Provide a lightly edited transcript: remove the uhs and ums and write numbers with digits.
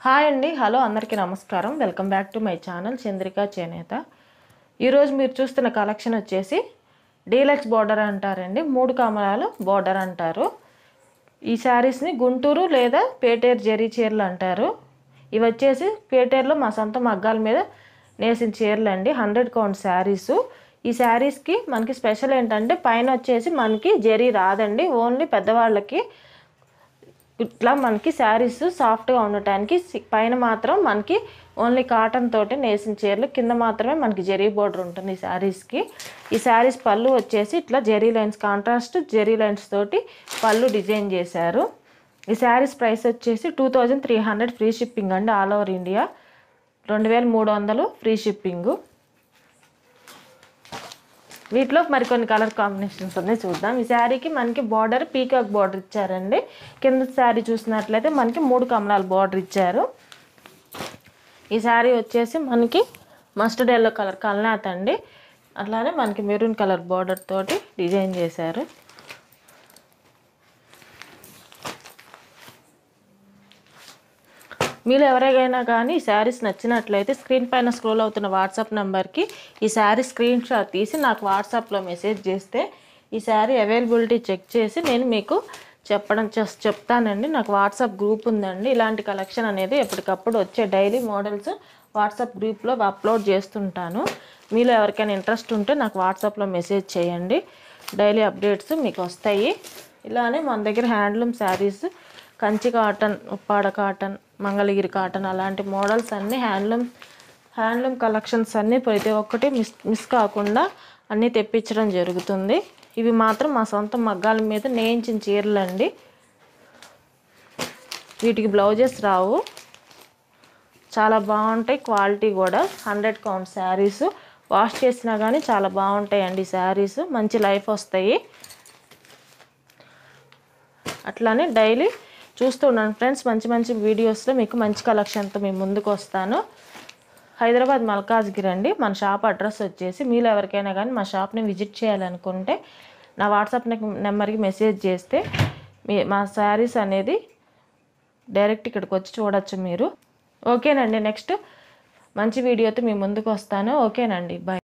Hi అండి, hello అందరికీ నమస్కారం. Welcome back to my channel Chandrika చేనేత. ఈరోజు మీరు చూస్తున్న కలెక్షన్ వచ్చేసి డీలక్స్ బోర్డర్ అంటారండి. 3 కమలాలు బోర్డర్ అంటారు. ఈ శారీస్ని గుంటూరు లేదా పేటేరు జరీ చీరలు అంటారు. ఇవి వచ్చేసి పేటేరులో మా సొంత మగ్గాల మీద నేసిన చీరలు అండి. 100 కౌంట్ శారీసు. ఈ శారీస్కి మనకి స్పెషల్ ఏంటంటే పైన వచ్చేసి మనకి జరీ రాదండి. ఓన్లీ పెద్దవాళ్ళకి ఇట్లా మనకి శారీస్ సాఫ్ట్గా ఉండటానికి పైన మాత్రం మనకి ఓన్లీ కాటన్ తోటి నేసిన చీరలు, కింద మాత్రమే మనకి జరీ బోర్డర్ ఉంటుంది ఈ శారీస్కి. ఈ శారీస్ పళ్ళు వచ్చేసి ఇట్లా zari lines, contrast zari lines తోటి పళ్ళు డిజైన్ చేశారు. ఈ శారీస్ ప్రైస్ వచ్చేసి 2300 ఫ్రీ షిప్పింగ్ అండి. All over India 2300 free shipping. వీటిలో మరికొన్ని కలర్ కాంబినేషన్స్ ఉన్నాయి, చూద్దాం. ఈ శారీకి మనకి బార్డర్ పీకాక్ బార్డర్ ఇచ్చారండి. కింద శారీ చూసినట్లయితే మనకి 3 కమలాల బార్డర్ ఇచ్చారు. ఈ శారీ వచ్చేసి మనకి మస్టర్డ్ ఎల్లో కలర్ కల్నాథ్ అండి. అట్లానే మనకి మెరూన్ కలర్ బార్డర్ తోటి డిజైన్ చేశారు. మీరు ఎవరికైనా కానీ ఈ శారీస్ నచ్చినట్లయితే స్క్రీన్ పైన స్క్రోల్ అవుతున్న వాట్సాప్ నెంబర్కి ఈ శారీ స్క్రీన్ షాట్ తీసి నాకు వాట్సాప్లో మెసేజ్ చేస్తే ఈ శారీ అవైలబిలిటీ చెక్ చేసి నేను మీకు చెప్తానండి. నాకు వాట్సాప్ గ్రూప్ ఉందండి. ఇలాంటి కలెక్షన్ అనేది ఎప్పటికప్పుడు వచ్చే డైలీ మోడల్స్ వాట్సాప్ గ్రూప్లో అప్లోడ్ చేస్తుంటాను. మీలో ఎవరికైనా ఇంట్రెస్ట్ ఉంటే నాకు వాట్సాప్లో మెసేజ్ చేయండి. డైలీ అప్డేట్స్ మీకు వస్తాయి. ఇలానే మన దగ్గర handloom saris, Kanchi cotton, Uppada cotton, Mangalagiri cotton అలాంటి మోడల్స్ అన్నీ హ్యాండ్లూమ్ కలెక్షన్స్ అన్నీ ప్రతి ఒక్కటి మిస్ కాకుండా అన్నీ తెప్పించడం జరుగుతుంది. ఇవి మాత్రం మా సొంత మగ్గాల మీద నేయించిన చీరలు అండి. వీటికి బ్లౌజెస్ రావు. చాలా బాగుంటాయి, క్వాలిటీ కూడా. 100 కౌంట్ శారీస్. వాష్ చేసినా కానీ చాలా బాగుంటాయండి శారీస్. మంచి లైఫ్ వస్తాయి. అట్లానే డైలీ చూస్తూ ఉన్నాను ఫ్రెండ్స్. మంచి మంచి వీడియోస్లో మీకు మంచి కలెక్షన్తో మేము ముందుకు వస్తాను. హైదరాబాద్ మల్కాజ్గిరి అండి మన షాప్ అడ్రస్ వచ్చేసి. మీరు ఎవరికైనా కానీ మా షాప్ని విజిట్ చేయాలనుకుంటే నా వాట్సాప్ నెంబర్కి మెసేజ్ చేస్తే మా శారీస్ అనేది డైరెక్ట్ ఇక్కడికి వచ్చి చూడొచ్చు మీరు. ఓకేనండి, నెక్స్ట్ మంచి వీడియోతో మీ ముందుకు వస్తాను. ఓకేనండి, బాయ్.